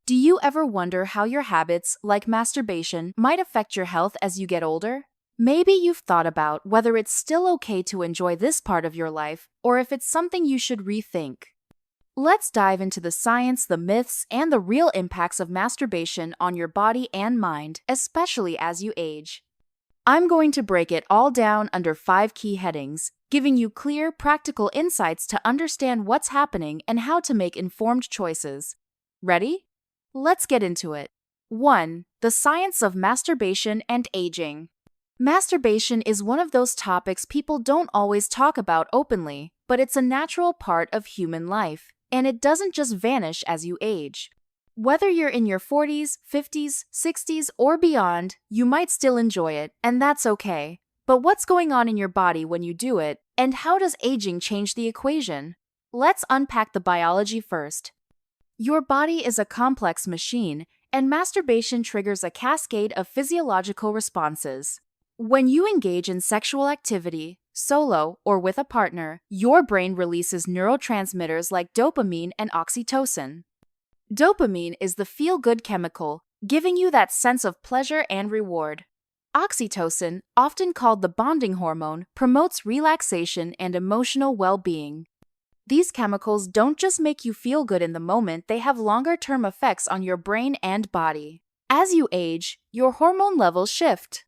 Do you ever wonder how your habits, like masturbation, might affect your health as you get older? Maybe you've thought about whether it's still okay to enjoy this part of your life or if it's something you should rethink. Let's dive into the science, the myths, and the real impacts of masturbation on your body and mind, especially as you age. I'm going to break it all down under 5 key headings, giving you clear, practical insights to understand what's happening and how to make informed choices. Ready? Let's get into it. 1. The science of masturbation and aging. Masturbation is one of those topics people don't always talk about openly, but it's a natural part of human life, and it doesn't just vanish as you age. Whether you're in your 40s, 50s, 60s, or beyond, you might still enjoy it, and that's okay. But what's going on in your body when you do it, and how does aging change the equation? Let's unpack the biology first. Your body is a complex machine, and masturbation triggers a cascade of physiological responses. When you engage in sexual activity, solo or with a partner, your brain releases neurotransmitters like dopamine and oxytocin. Dopamine is the feel-good chemical, giving you that sense of pleasure and reward. Oxytocin, often called the bonding hormone, promotes relaxation and emotional well-being. These chemicals don't just make you feel good in the moment, they have longer-term effects on your brain and body. As you age, your hormone levels shift.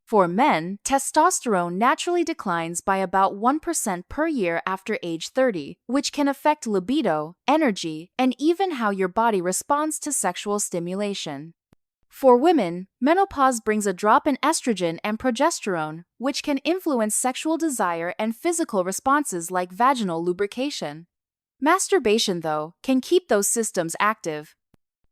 For men, testosterone naturally declines by about 1% per year after age 30, which can affect libido, energy, and even how your body responds to sexual stimulation. For women, menopause brings a drop in estrogen and progesterone, which can influence sexual desire and physical responses like vaginal lubrication. Masturbation, though, can keep those systems active.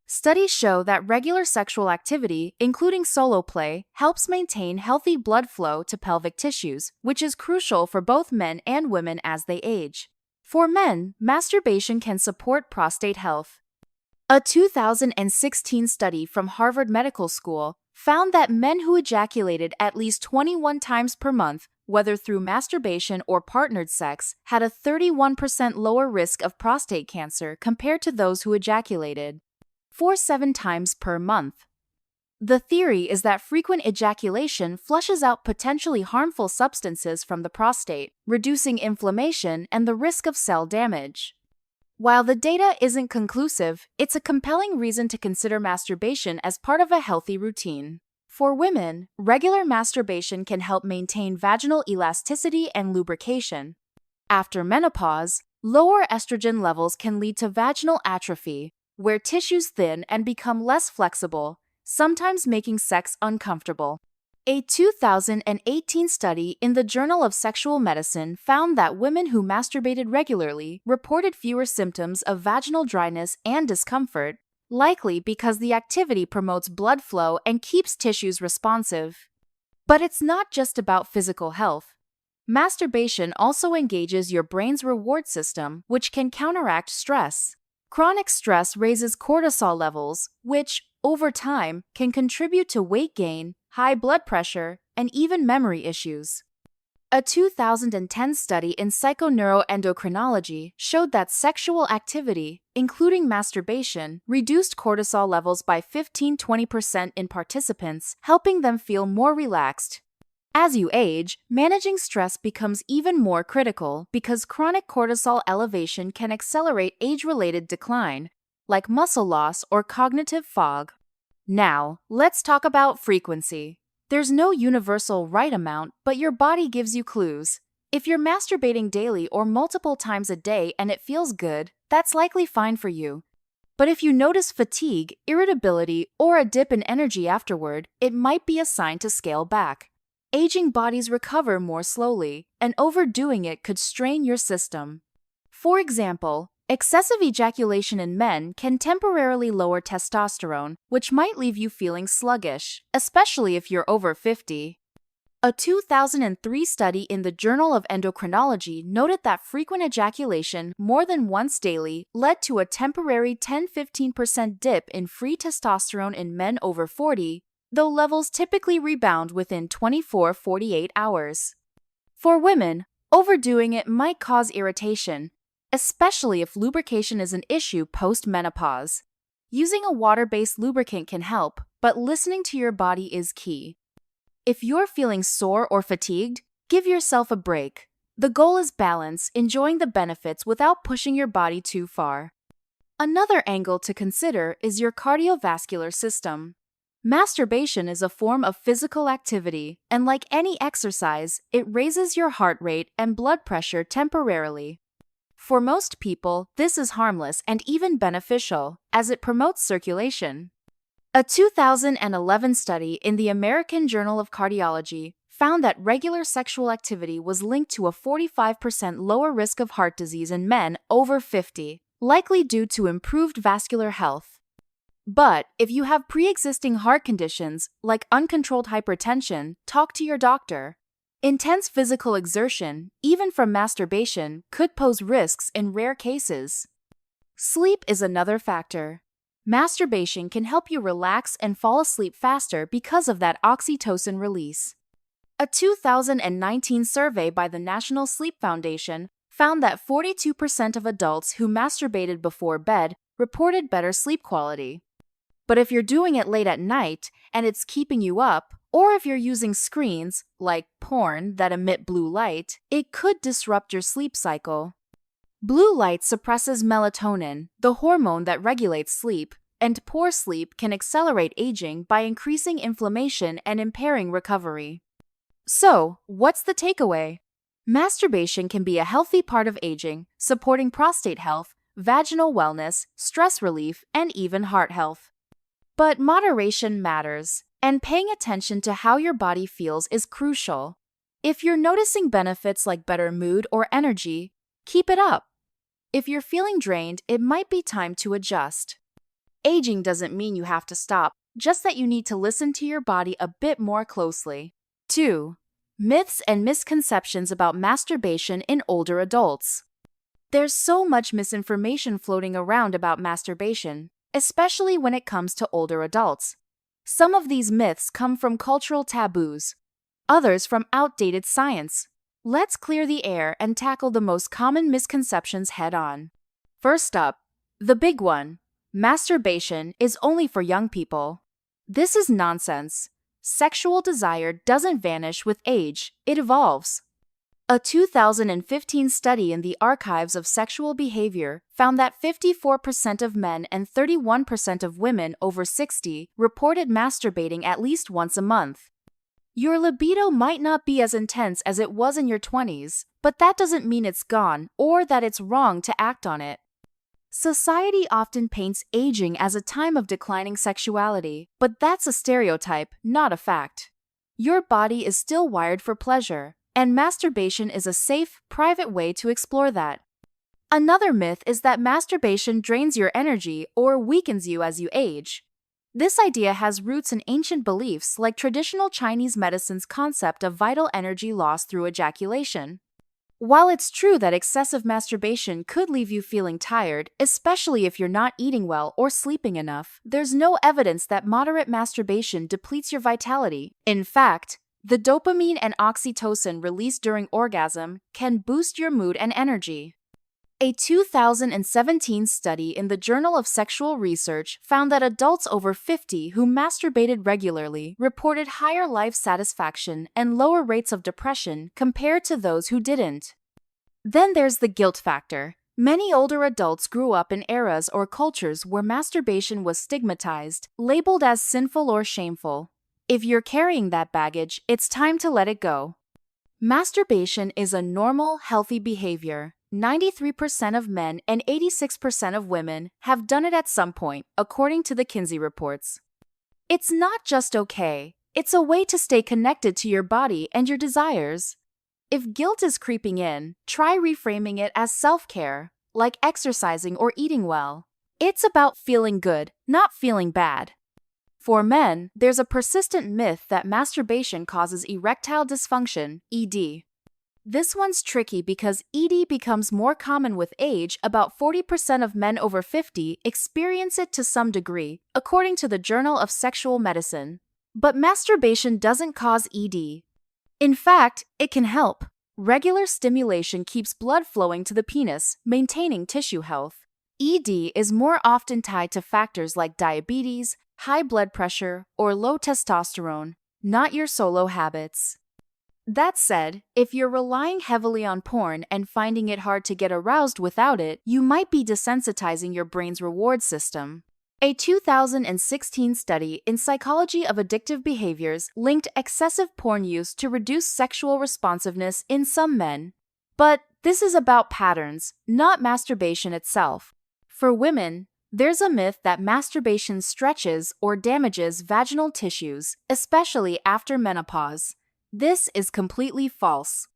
Studies show that regular sexual activity, including solo play, helps maintain healthy blood flow to pelvic tissues, which is crucial for both men and women as they age. For men, masturbation can support prostate health. A 2016 study from Harvard Medical School found that men who ejaculated at least 21 times per month, whether through masturbation or partnered sex, had a 31% lower risk of prostate cancer compared to those who ejaculated 7 times per month. The theory is that frequent ejaculation flushes out potentially harmful substances from the prostate, reducing inflammation and the risk of cell damage. While the data isn't conclusive, it's a compelling reason to consider masturbation as part of a healthy routine. For women, regular masturbation can help maintain vaginal elasticity and lubrication. After menopause, lower estrogen levels can lead to vaginal atrophy, where tissues thin and become less flexible, sometimes making sex uncomfortable. A 2018 study in the Journal of Sexual Medicine found that women who masturbated regularly reported fewer symptoms of vaginal dryness and discomfort, likely because the activity promotes blood flow and keeps tissues responsive. But it's not just about physical health. Masturbation also engages your brain's reward system, which can counteract stress. Chronic stress raises cortisol levels, which, over time, can contribute to weight gain, high blood pressure, and even memory issues. A 2010 study in psychoneuroendocrinology showed that sexual activity, including masturbation, reduced cortisol levels by 15–20% in participants, helping them feel more relaxed. As you age, managing stress becomes even more critical because chronic cortisol elevation can accelerate age-related decline, like muscle loss or cognitive fog. Now, let's talk about frequency. There's no universal right amount, but your body gives you clues. If you're masturbating daily or multiple times a day and it feels good, that's likely fine for you. But if you notice fatigue, irritability, or a dip in energy afterward, it might be a sign to scale back. Aging bodies recover more slowly, and overdoing it could strain your system. For example, excessive ejaculation in men can temporarily lower testosterone, which might leave you feeling sluggish, especially if you're over 50. A 2003 study in the Journal of Endocrinology noted that frequent ejaculation more than once daily led to a temporary 10–15% dip in free testosterone in men over 40, though levels typically rebound within 24–48 hours. For women, overdoing it might cause irritation, especially if lubrication is an issue post-menopause. Using a water-based lubricant can help, but listening to your body is key. If you're feeling sore or fatigued, give yourself a break. The goal is balance, enjoying the benefits without pushing your body too far. Another angle to consider is your cardiovascular system. Masturbation is a form of physical activity, and like any exercise, it raises your heart rate and blood pressure temporarily. For most people, this is harmless and even beneficial, as it promotes circulation. A 2011 study in the American Journal of Cardiology found that regular sexual activity was linked to a 45% lower risk of heart disease in men over 50, likely due to improved vascular health. But if you have pre-existing heart conditions like uncontrolled hypertension, talk to your doctor. Intense physical exertion, even from masturbation, could pose risks in rare cases. Sleep is another factor. Masturbation can help you relax and fall asleep faster because of that oxytocin release. A 2019 survey by the National Sleep Foundation found that 42% of adults who masturbated before bed reported better sleep quality. But if you're doing it late at night and it's keeping you up, or if you're using screens, like porn, that emit blue light, it could disrupt your sleep cycle. Blue light suppresses melatonin, the hormone that regulates sleep, and poor sleep can accelerate aging by increasing inflammation and impairing recovery. So, what's the takeaway? Masturbation can be a healthy part of aging, supporting prostate health, vaginal wellness, stress relief, and even heart health. But moderation matters, and paying attention to how your body feels is crucial. If you're noticing benefits like better mood or energy, keep it up. If you're feeling drained, it might be time to adjust. Aging doesn't mean you have to stop, just that you need to listen to your body a bit more closely. 2. Myths and misconceptions about masturbation in older adults. There's so much misinformation floating around about masturbation, especially when it comes to older adults. Some of these myths come from cultural taboos, others from outdated science. Let's clear the air and tackle the most common misconceptions head-on. First up, the big one: masturbation is only for young people. This is nonsense. Sexual desire doesn't vanish with age, it evolves. A 2015 study in the Archives of Sexual Behavior found that 54% of men and 31% of women over 60 reported masturbating at least once a month. Your libido might not be as intense as it was in your 20s, but that doesn't mean it's gone or that it's wrong to act on it. Society often paints aging as a time of declining sexuality, but that's a stereotype, not a fact. Your body is still wired for pleasure, and masturbation is a safe, private way to explore that. Another myth is that masturbation drains your energy or weakens you as you age. This idea has roots in ancient beliefs like traditional Chinese medicine's concept of vital energy loss through ejaculation. While it's true that excessive masturbation could leave you feeling tired, especially if you're not eating well or sleeping enough, there's no evidence that moderate masturbation depletes your vitality. In fact, the dopamine and oxytocin released during orgasm can boost your mood and energy. A 2017 study in the Journal of Sexual Research found that adults over 50 who masturbated regularly reported higher life satisfaction and lower rates of depression compared to those who didn't. Then there's the guilt factor. Many older adults grew up in eras or cultures where masturbation was stigmatized, labeled as sinful or shameful. If you're carrying that baggage, it's time to let it go. Masturbation is a normal, healthy behavior. 93% of men and 86% of women have done it at some point, according to the Kinsey reports. It's not just okay, it's a way to stay connected to your body and your desires. If guilt is creeping in, try reframing it as self-care, like exercising or eating well. It's about feeling good, not feeling bad. For men, there's a persistent myth that masturbation causes erectile dysfunction, ED. This one's tricky because ED becomes more common with age. About 40% of men over 50 experience it to some degree, according to the Journal of Sexual Medicine. But masturbation doesn't cause ED. In fact, it can help. Regular stimulation keeps blood flowing to the penis, maintaining tissue health. ED is more often tied to factors like diabetes, high blood pressure, or low testosterone, not your solo habits. That said, if you're relying heavily on porn and finding it hard to get aroused without it, you might be desensitizing your brain's reward system. A 2016 study in Psychology of Addictive Behaviors linked excessive porn use to reduce sexual responsiveness in some men. But this is about patterns, not masturbation itself. For women, there's a myth that masturbation stretches or damages vaginal tissues, especially after menopause. This is completely false.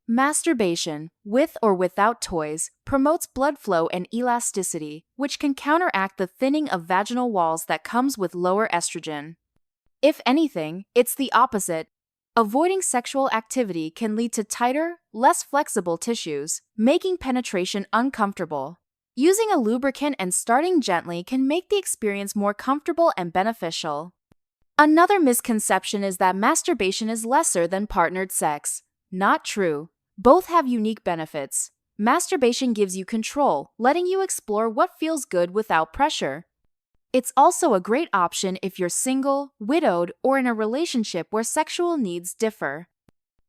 Masturbation, with or without toys, promotes blood flow and elasticity, which can counteract the thinning of vaginal walls that comes with lower estrogen. If anything, it's the opposite. Avoiding sexual activity can lead to tighter, less flexible tissues, making penetration uncomfortable. Using a lubricant and starting gently can make the experience more comfortable and beneficial. Another misconception is that masturbation is lesser than partnered sex. Not true. Both have unique benefits. Masturbation gives you control, letting you explore what feels good without pressure. It's also a great option if you're single, widowed, or in a relationship where sexual needs differ.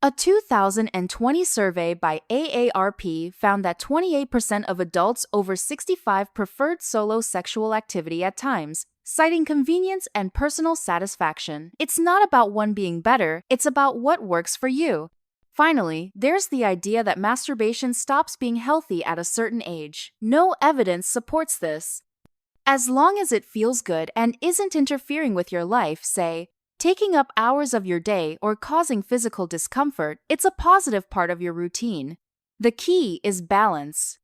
A 2020 survey by AARP found that 28% of adults over 65 preferred solo sexual activity at times, citing convenience and personal satisfaction. It's not about one being better, it's about what works for you. Finally, there's the idea that masturbation stops being healthy at a certain age. No evidence supports this. As long as it feels good and isn't interfering with your life, say, taking up hours of your day or causing physical discomfort, it's a positive part of your routine. The key is balance.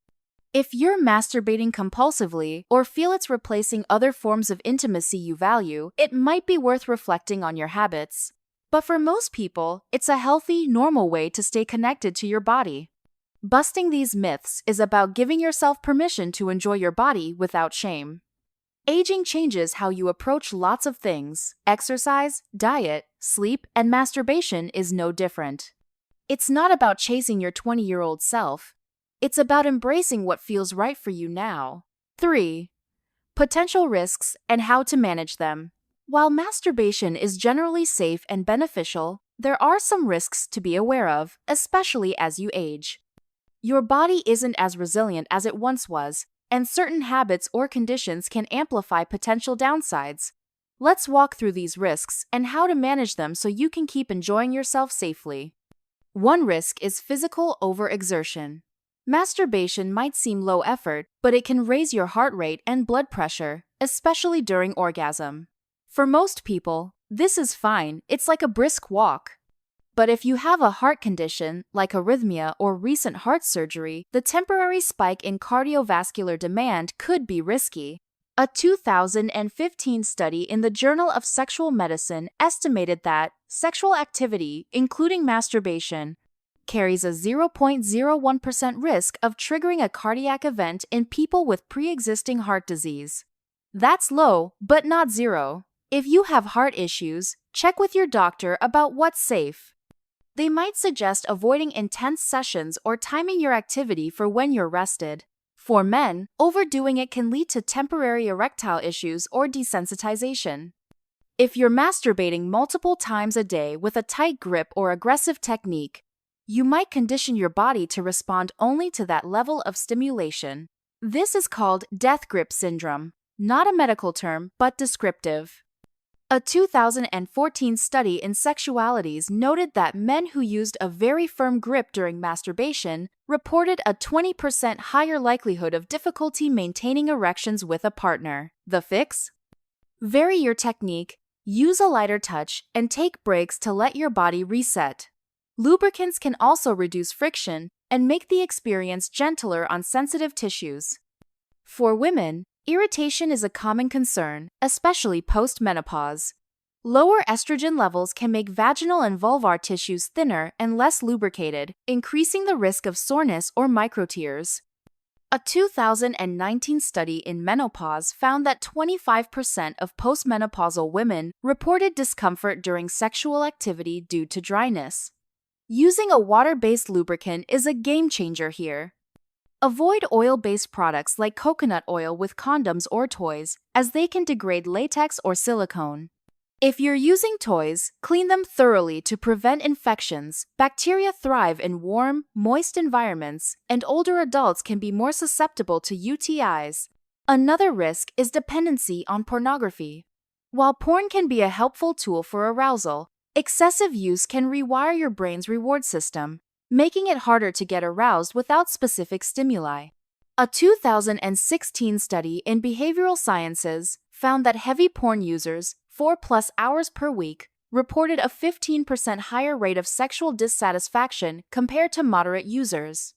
If you're masturbating compulsively or feel it's replacing other forms of intimacy you value, it might be worth reflecting on your habits. But for most people, it's a healthy, normal way to stay connected to your body. Busting these myths is about giving yourself permission to enjoy your body without shame. Aging changes how you approach lots of things. Exercise, diet, sleep, and masturbation is no different. It's not about chasing your 20-year-old self. It's about embracing what feels right for you now. 3. Potential risks and how to manage them. While masturbation is generally safe and beneficial, there are some risks to be aware of, especially as you age. Your body isn't as resilient as it once was, and certain habits or conditions can amplify potential downsides. Let's walk through these risks and how to manage them so you can keep enjoying yourself safely. One risk is physical overexertion. Masturbation might seem low effort, but it can raise your heart rate and blood pressure, especially during orgasm. For most people, this is fine, it's like a brisk walk. But if you have a heart condition, like arrhythmia or recent heart surgery, the temporary spike in cardiovascular demand could be risky. A 2015 study in the Journal of Sexual Medicine estimated that sexual activity, including masturbation, carries a 0.01% risk of triggering a cardiac event in people with pre-existing heart disease. That's low, but not zero. If you have heart issues, check with your doctor about what's safe. They might suggest avoiding intense sessions or timing your activity for when you're rested. For men, overdoing it can lead to temporary erectile issues or desensitization. If you're masturbating multiple times a day with a tight grip or aggressive technique, you might condition your body to respond only to that level of stimulation. This is called death grip syndrome, not a medical term, but descriptive. A 2014 study in Sexualities noted that men who used a very firm grip during masturbation reported a 20% higher likelihood of difficulty maintaining erections with a partner. The fix? Vary your technique, use a lighter touch, and take breaks to let your body reset. Lubricants can also reduce friction and make the experience gentler on sensitive tissues. For women, irritation is a common concern, especially post-menopause. Lower estrogen levels can make vaginal and vulvar tissues thinner and less lubricated, increasing the risk of soreness or microtears. A 2019 study in menopause found that 25% of postmenopausal women reported discomfort during sexual activity due to dryness. Using a water-based lubricant is a game changer here. Avoid oil-based products like coconut oil with condoms or toys, as they can degrade latex or silicone. If you're using toys, clean them thoroughly to prevent infections. Bacteria thrive in warm, moist environments, and older adults can be more susceptible to UTIs. Another risk is dependency on pornography. While porn can be a helpful tool for arousal, excessive use can rewire your brain's reward system, making it harder to get aroused without specific stimuli. A 2016 study in behavioral sciences found that heavy porn users, 4+ hours per week, reported a 15% higher rate of sexual dissatisfaction compared to moderate users.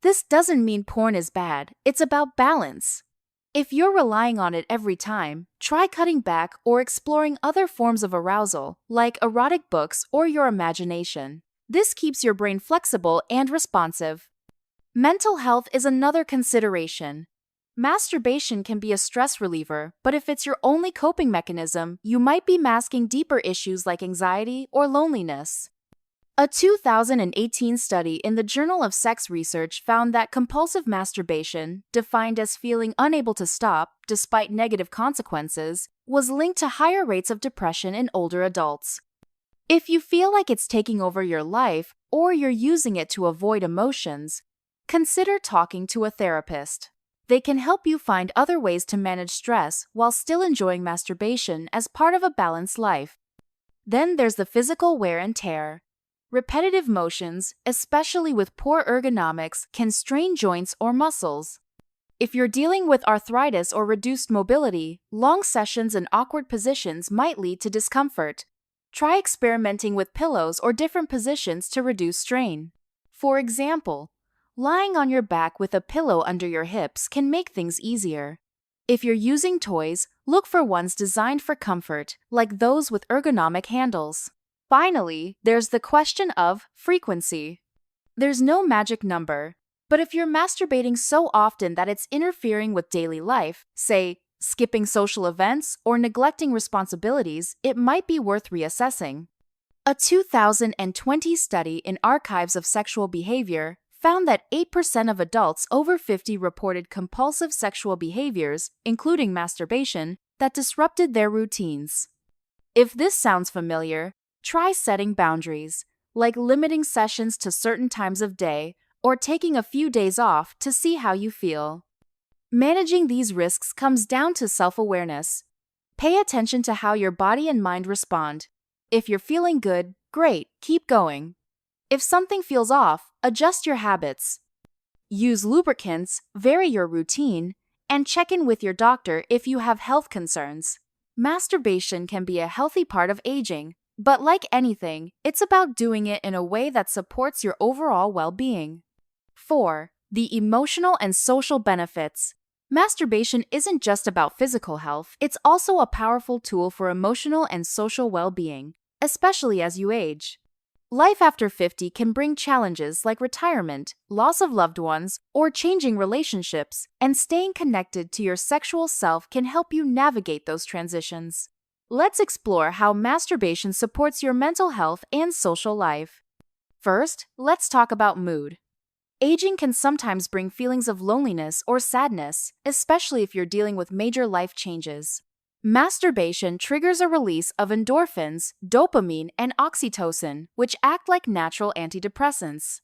This doesn't mean porn is bad, it's about balance. If you're relying on it every time, try cutting back or exploring other forms of arousal, like erotic books or your imagination. This keeps your brain flexible and responsive. Mental health is another consideration. Masturbation can be a stress reliever, but if it's your only coping mechanism, you might be masking deeper issues like anxiety or loneliness. A 2018 study in the Journal of Sex Research found that compulsive masturbation, defined as feeling unable to stop despite negative consequences, was linked to higher rates of depression in older adults. If you feel like it's taking over your life or you're using it to avoid emotions, consider talking to a therapist. They can help you find other ways to manage stress while still enjoying masturbation as part of a balanced life. Then there's the physical wear and tear. Repetitive motions, especially with poor ergonomics, can strain joints or muscles. If you're dealing with arthritis or reduced mobility, long sessions in awkward positions might lead to discomfort. Try experimenting with pillows or different positions to reduce strain. For example, lying on your back with a pillow under your hips can make things easier. If you're using toys, look for ones designed for comfort, like those with ergonomic handles. Finally, there's the question of frequency. There's no magic number, but if you're masturbating so often that it's interfering with daily life, say, skipping social events or neglecting responsibilities, it might be worth reassessing. A 2020 study in Archives of Sexual Behavior found that 8% of adults over 50 reported compulsive sexual behaviors, including masturbation, that disrupted their routines. If this sounds familiar, try setting boundaries, like limiting sessions to certain times of day or taking a few days off to see how you feel. Managing these risks comes down to self-awareness. Pay attention to how your body and mind respond. If you're feeling good, great, keep going. If something feels off, adjust your habits. Use lubricants, vary your routine, and check in with your doctor if you have health concerns. Masturbation can be a healthy part of aging, but like anything, it's about doing it in a way that supports your overall well-being. 4. The emotional and social benefits. Masturbation isn't just about physical health, it's also a powerful tool for emotional and social well-being, especially as you age. Life after 50 can bring challenges like retirement, loss of loved ones, or changing relationships, and staying connected to your sexual self can help you navigate those transitions. Let's explore how masturbation supports your mental health and social life. First, let's talk about mood. Aging can sometimes bring feelings of loneliness or sadness, especially if you're dealing with major life changes. Masturbation triggers a release of endorphins, dopamine, and oxytocin, which act like natural antidepressants.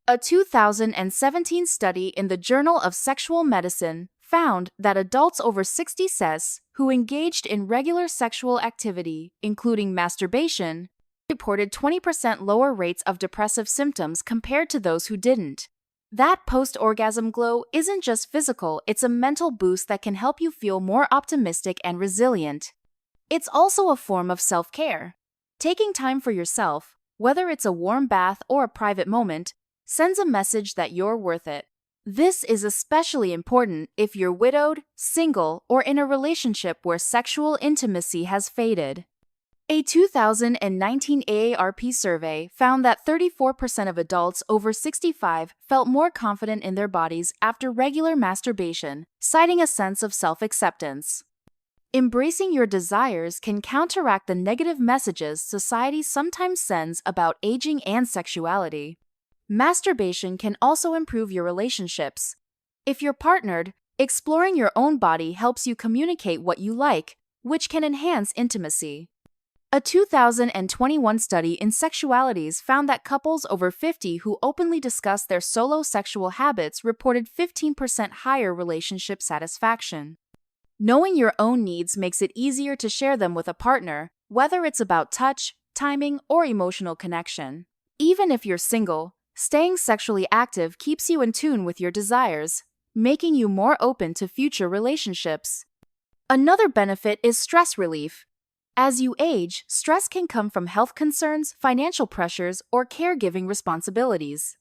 A 2017 study in the Journal of Sexual Medicine found that adults over 60 who engaged in regular sexual activity, including masturbation, reported 20% lower rates of depressive symptoms compared to those who didn't. That post-orgasm glow isn't just physical, it's a mental boost that can help you feel more optimistic and resilient. It's also a form of self-care. Taking time for yourself, whether it's a warm bath or a private moment, sends a message that you're worth it. This is especially important if you're widowed, single, or in a relationship where sexual intimacy has faded. A 2019 AARP survey found that 34% of adults over 65 felt more confident in their bodies after regular masturbation, citing a sense of self-acceptance. Embracing your desires can counteract the negative messages society sometimes sends about aging and sexuality. Masturbation can also improve your relationships. If you're partnered, exploring your own body helps you communicate what you like, which can enhance intimacy. A 2021 study in sexualities found that couples over 50 who openly discussed their solo sexual habits reported 15% higher relationship satisfaction. Knowing your own needs makes it easier to share them with a partner, whether it's about touch, timing, or emotional connection. Even if you're single, staying sexually active keeps you in tune with your desires, making you more open to future relationships. Another benefit is stress relief. As you age, stress can come from health concerns, financial pressures, or caregiving responsibilities.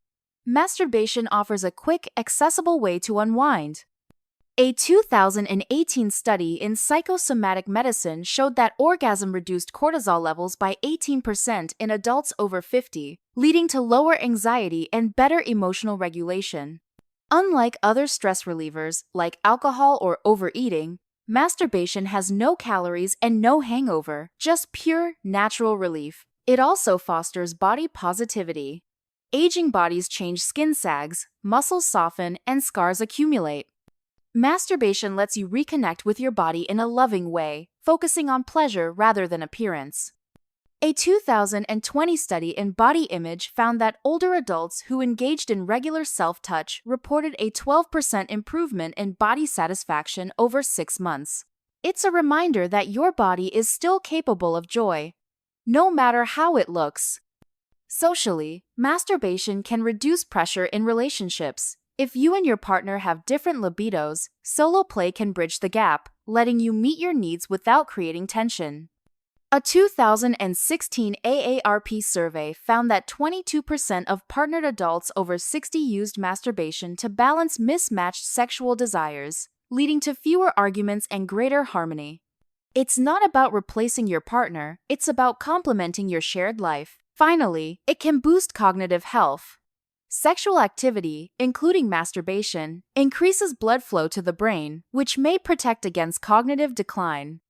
Masturbation offers a quick, accessible way to unwind. A 2018 study in psychosomatic medicine showed that orgasm reduced cortisol levels by 18% in adults over 50, leading to lower anxiety and better emotional regulation. Unlike other stress relievers, like alcohol or overeating, masturbation has no calories and no hangover, just pure, natural relief. It also fosters body positivity. Aging bodies change, skin sags, muscles soften, and scars accumulate. Masturbation lets you reconnect with your body in a loving way, focusing on pleasure rather than appearance. A 2020 study in body image found that older adults who engaged in regular self-touch reported a 12% improvement in body satisfaction over 6 months. It's a reminder that your body is still capable of joy, no matter how it looks. Socially, masturbation can reduce pressure in relationships. If you and your partner have different libidos, solo play can bridge the gap, letting you meet your needs without creating tension. A 2016 AARP survey found that 22% of partnered adults over 60 used masturbation to balance mismatched sexual desires, leading to fewer arguments and greater harmony. It's not about replacing your partner, it's about complementing your shared life. Finally, it can boost cognitive health. Sexual activity, including masturbation, increases blood flow to the brain, which may protect against cognitive decline.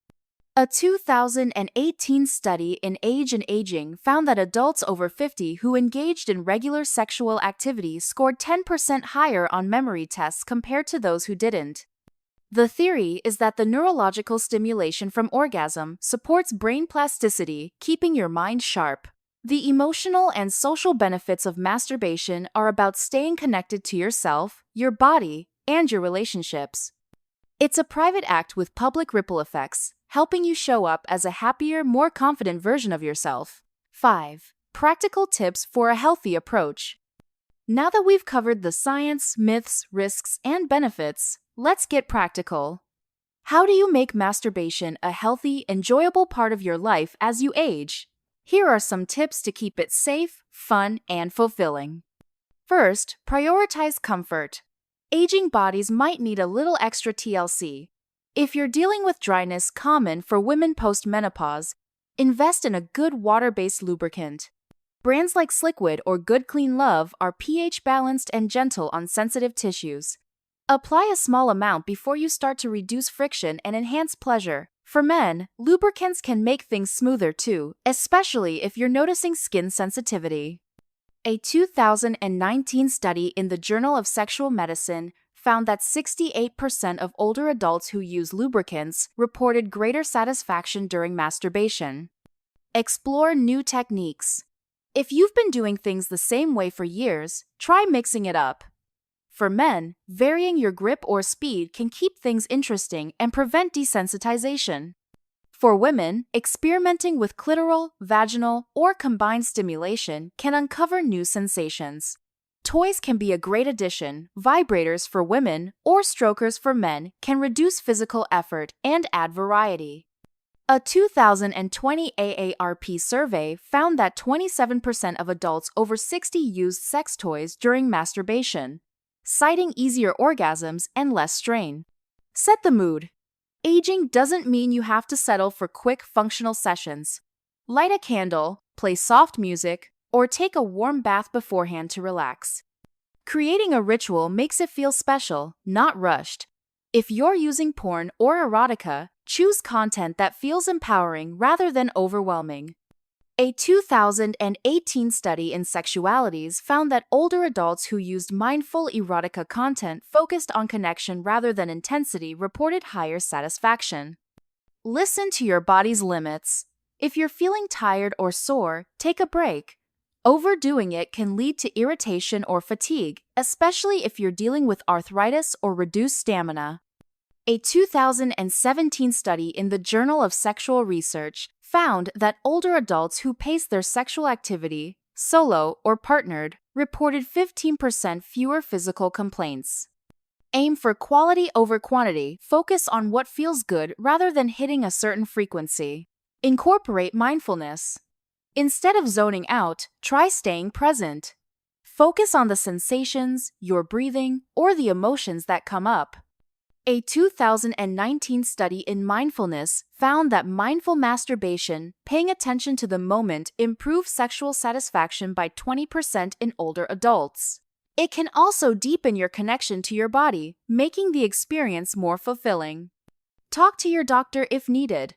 A 2018 study in Age and Aging found that adults over 50 who engaged in regular sexual activity scored 10% higher on memory tests compared to those who didn't. The theory is that the neurological stimulation from orgasm supports brain plasticity, keeping your mind sharp. The emotional and social benefits of masturbation are about staying connected to yourself, your body, and your relationships. It's a private act with public ripple effects, helping you show up as a happier, more confident version of yourself. 5. Practical tips for a healthy approach. Now that we've covered the science, myths, risks, and benefits, let's get practical. How do you make masturbation a healthy, enjoyable part of your life as you age? Here are some tips to keep it safe, fun, and fulfilling. First, prioritize comfort. Aging bodies might need a little extra TLC. If you're dealing with dryness common for women post-menopause, invest in a good water-based lubricant. Brands like Sliquid or Good Clean Love are pH-balanced and gentle on sensitive tissues. Apply a small amount before you start to reduce friction and enhance pleasure. For men, lubricants can make things smoother too, especially if you're noticing skin sensitivity. A 2019 study in the Journal of Sexual Medicine found that 68% of older adults who use lubricants reported greater satisfaction during masturbation. Explore new techniques. If you've been doing things the same way for years, try mixing it up. For men, varying your grip or speed can keep things interesting and prevent desensitization. For women, experimenting with clitoral, vaginal, or combined stimulation can uncover new sensations. Toys can be a great addition. Vibrators for women or strokers for men can reduce physical effort and add variety. A 2020 AARP survey found that 27% of adults over 60 used sex toys during masturbation, citing easier orgasms and less strain. Set the mood. Aging doesn't mean you have to settle for quick, functional sessions. Light a candle, play soft music, or take a warm bath beforehand to relax. Creating a ritual makes it feel special, not rushed. If you're using porn or erotica, choose content that feels empowering rather than overwhelming. A 2018 study in sexualities found that older adults who used mindful erotica content focused on connection rather than intensity reported higher satisfaction. Listen to your body's limits. If you're feeling tired or sore, take a break. Overdoing it can lead to irritation or fatigue, especially if you're dealing with arthritis or reduced stamina. A 2017 study in the Journal of Sexual Research found that older adults who paced their sexual activity, solo or partnered, reported 15% fewer physical complaints. Aim for quality over quantity. Focus on what feels good rather than hitting a certain frequency. Incorporate mindfulness. Instead of zoning out, try staying present. Focus on the sensations, your breathing, or the emotions that come up. A 2019 study in mindfulness found that mindful masturbation, paying attention to the moment, improved sexual satisfaction by 20% in older adults. It can also deepen your connection to your body, making the experience more fulfilling. Talk to your doctor if needed.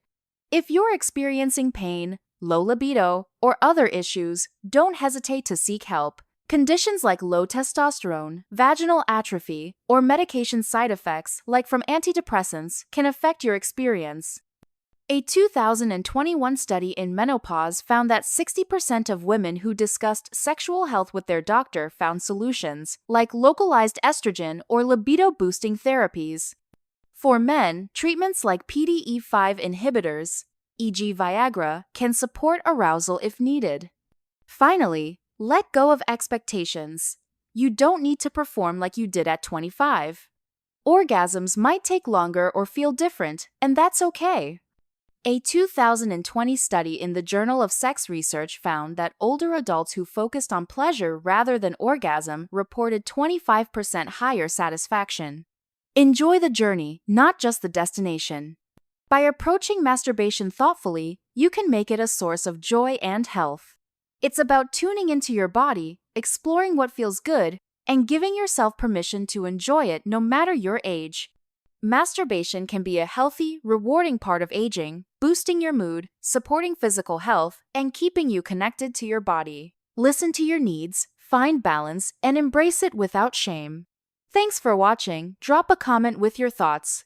If you're experiencing pain, low libido, or other issues, don't hesitate to seek help. Conditions like low testosterone, vaginal atrophy, or medication side effects, like from antidepressants, can affect your experience. A 2021 study in menopause found that 60% of women who discussed sexual health with their doctor found solutions, like localized estrogen or libido-boosting therapies. For men, treatments like PDE5 inhibitors, e.g. Viagra, can support arousal if needed. Finally, let go of expectations. You don't need to perform like you did at 25. Orgasms might take longer or feel different, and that's okay. A 2020 study in the Journal of Sex Research found that older adults who focused on pleasure rather than orgasm reported 25% higher satisfaction. Enjoy the journey, not just the destination. By approaching masturbation thoughtfully, you can make it a source of joy and health. It's about tuning into your body, exploring what feels good, and giving yourself permission to enjoy it no matter your age. Masturbation can be a healthy, rewarding part of aging, boosting your mood, supporting physical health, and keeping you connected to your body. Listen to your needs, find balance, and embrace it without shame. Thanks for watching. Drop a comment with your thoughts.